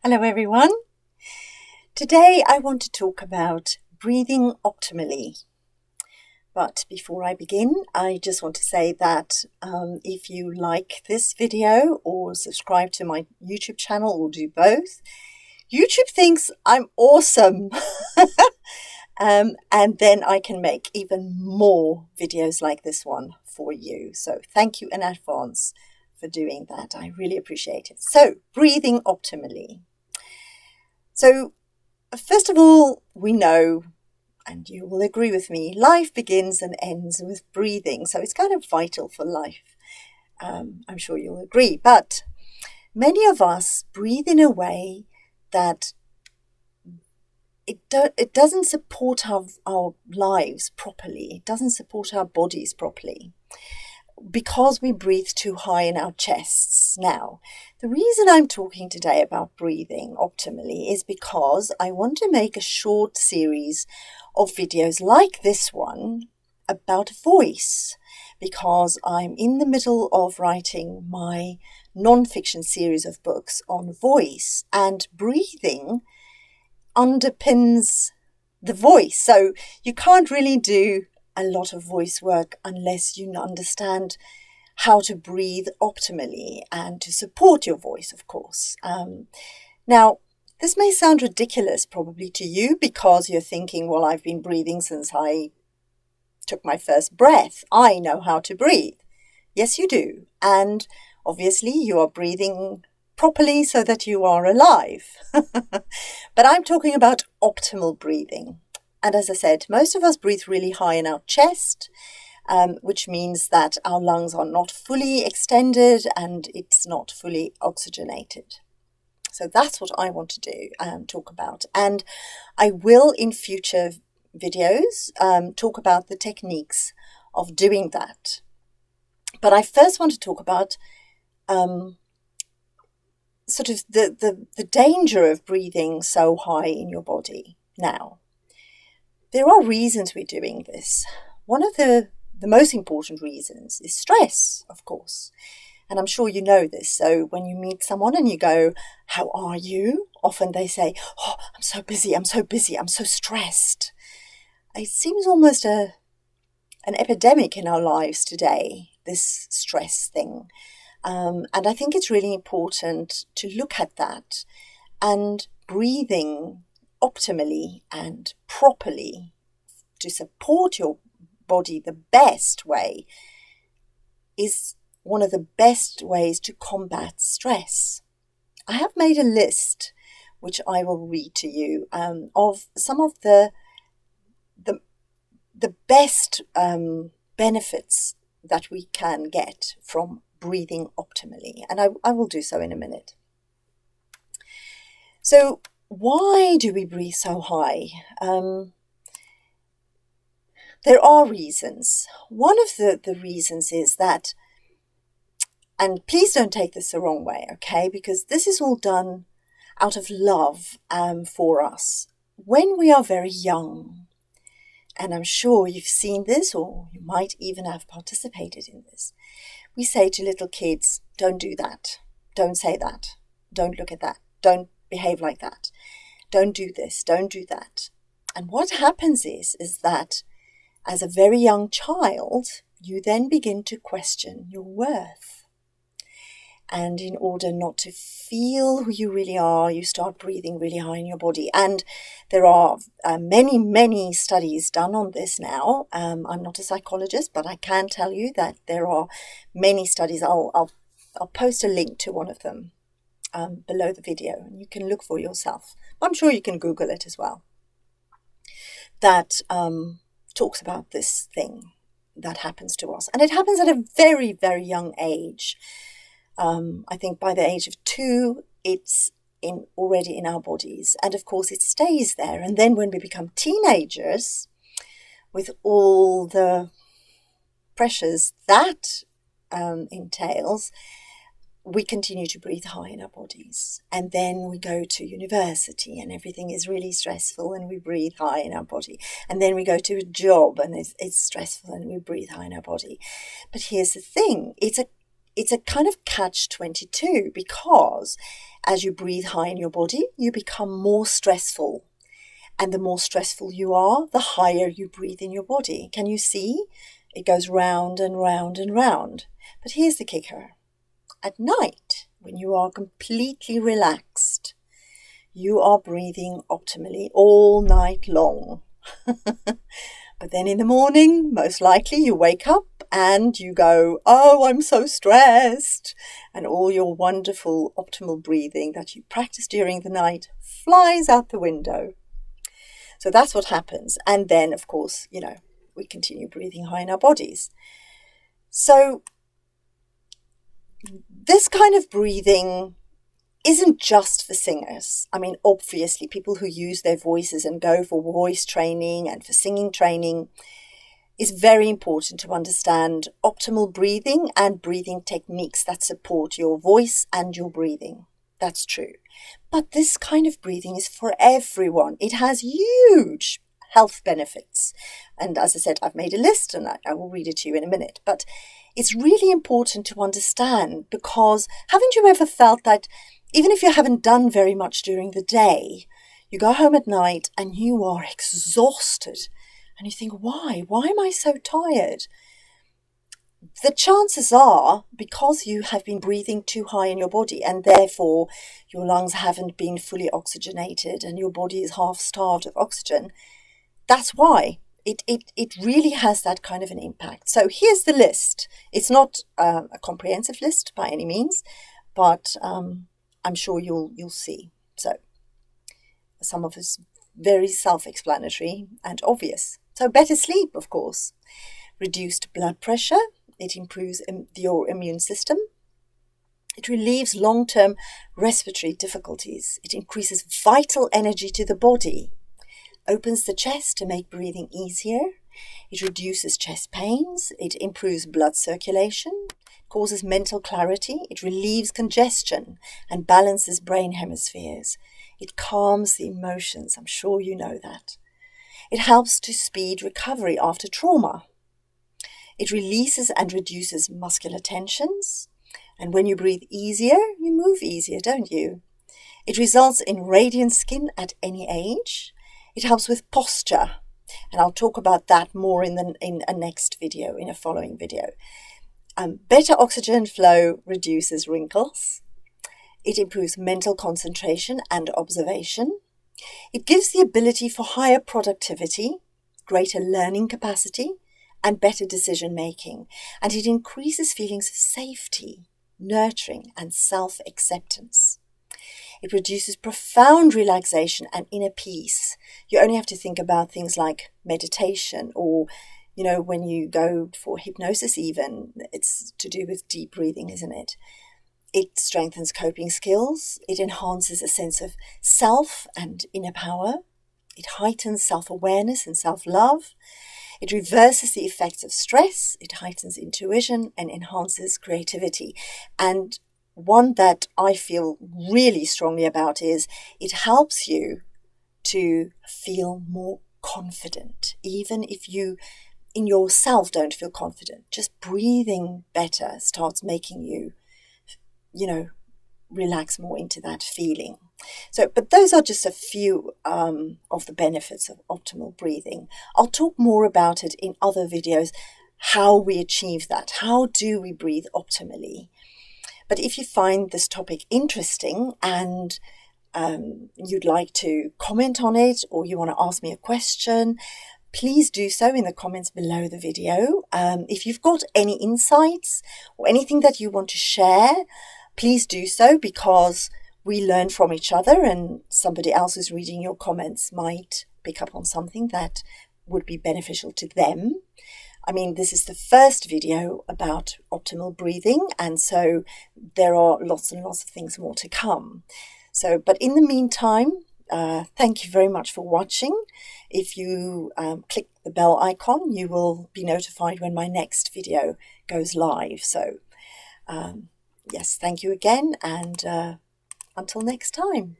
Hello everyone. Today I want to talk about breathing optimally. But before I begin, I just want to say that if you like this video or subscribe to my YouTube channel or do both, YouTube thinks I'm awesome. And then I can make even more videos like this one for you. So thank you in advance for doing that. I really appreciate it. So breathing optimally. So, first of all, we know, and you will agree with me, life begins and ends with breathing. So it's kind of vital for life. I'm sure you'll agree. But many of us breathe in a way that it doesn't support our lives properly. It doesn't support our bodies properly, because we breathe too high in our chests. Now, the reason I'm talking today about breathing optimally is because I want to make a short series of videos like this one about voice, because I'm in the middle of writing my non-fiction series of books on voice, and breathing underpins the voice. So you can't really do a lot of voice work unless you understand how to breathe optimally and to support your voice, of course. Now, this may sound ridiculous probably to you, because you're thinking, well, I've been breathing since I took my first breath. I know how to breathe. Yes, you do. And obviously you are breathing properly so that you are alive. But I'm talking about optimal breathing. And as I said, most of us breathe really high in our chest, which means that our lungs are not fully extended and it's not fully oxygenated. So that's what I want to do, talk about. And I will, in future videos, talk about the techniques of doing that. But I first want to talk about sort of the danger of breathing so high in your body. Now, there are reasons we're doing this. One of the most important reasons is stress, of course. And I'm sure you know this. So when you meet someone and you go, "How are you?" Often they say, "Oh, I'm so busy, I'm so stressed." It seems almost an epidemic in our lives today, this stress thing. And I think it's really important to look at that, and breathing optimally and properly to support your body the best way is one of the best ways to combat stress. I have made a list, which I will read to you, of some of the best benefits that we can get from breathing optimally. And I will do so in a minute. So why do we breathe so high? There are reasons. One of the reasons is that, and please don't take this the wrong way, okay? Because this is all done out of love for us when we are very young. And I'm sure you've seen this, or you might even have participated in this. We say to little kids, "Don't do that. Don't say that. Don't look at that. Don't behave like that. Don't do this. Don't do that." And what happens is that as a very young child, you then begin to question your worth. And in order not to feel who you really are, you start breathing really high in your body. And there are many, many studies done on this now. I'm not a psychologist, but I can tell you that there are many studies. I'll post a link to one of them below the video, and you can look for yourself. I'm sure you can Google it as well. That talks about this thing that happens to us. And it happens at a very, very young age. I think by the age of 2, it's already in our bodies. And of course, it stays there. And then when we become teenagers, with all the pressures that entails, we continue to breathe high in our bodies. And then we go to university and everything is really stressful and we breathe high in our body. And then we go to a job and it's stressful and we breathe high in our body. But here's the thing, it's it's a kind of catch-22, because as you breathe high in your body, you become more stressful. And the more stressful you are, the higher you breathe in your body. Can you see? It goes round and round and round. But here's the kicker. At night, when you are completely relaxed, you are breathing optimally all night long. But then in the morning, most likely you wake up and you go, oh, I'm so stressed. And all your wonderful optimal breathing that you practice during the night flies out the window. So that's what happens. And then, of course, we continue breathing high in our bodies. So this kind of breathing isn't just for singers. I mean, obviously, people who use their voices and go for voice training and for singing training, it's very important to understand optimal breathing and breathing techniques that support your voice and your breathing. That's true. But this kind of breathing is for everyone. It has huge health benefits. And as I said, I've made a list and I will read it to you in a minute. But it's really important to understand, because haven't you ever felt that even if you haven't done very much during the day, you go home at night and you are exhausted and you think, why? Why am I so tired? The chances are because you have been breathing too high in your body, and therefore your lungs haven't been fully oxygenated and your body is half starved of oxygen. That's why. It really has that kind of an impact. So here's the list. It's not a comprehensive list by any means, but I'm sure you'll see. So some of it's very self-explanatory and obvious. So better sleep, of course. Reduced blood pressure. It improves your immune system. It relieves long-term respiratory difficulties. It increases vital energy to the body. Opens the chest to make breathing easier. It reduces chest pains. It improves blood circulation. Causes mental clarity. It relieves congestion and balances brain hemispheres. It calms the emotions. I'm sure you know that. It helps to speed recovery after trauma. It releases and reduces muscular tensions. And when you breathe easier, you move easier, don't you? It results in radiant skin at any age. It helps with posture. And I'll talk about that more in a next video, in a following video. Better oxygen flow reduces wrinkles. It improves mental concentration and observation. It gives the ability for higher productivity, greater learning capacity, and better decision making. And it increases feelings of safety, nurturing, and self-acceptance. It produces profound relaxation and inner peace. You only have to think about things like meditation, or when you go for hypnosis even, it's to do with deep breathing, isn't it? It strengthens coping skills. It enhances a sense of self and inner power. It heightens self-awareness and self-love. It reverses the effects of stress. It heightens intuition and enhances creativity. And one that I feel really strongly about is it helps you to feel more confident, even if you in yourself don't feel confident. Just breathing better starts making you, relax more into that feeling. So, but those are just a few of the benefits of optimal breathing. I'll talk more about it in other videos, how we achieve that. How do we breathe optimally? But if you find this topic interesting and you'd like to comment on it, or you want to ask me a question, please do so in the comments below the video. If you've got any insights or anything that you want to share, please do so, because we learn from each other, and somebody else who's reading your comments might pick up on something that would be beneficial to them. I mean, this is the first video about optimal breathing, and so there are lots and lots of things more to come. So, but in the meantime, thank you very much for watching. If you click the bell icon, you will be notified when my next video goes live. So, yes, thank you again, and until next time.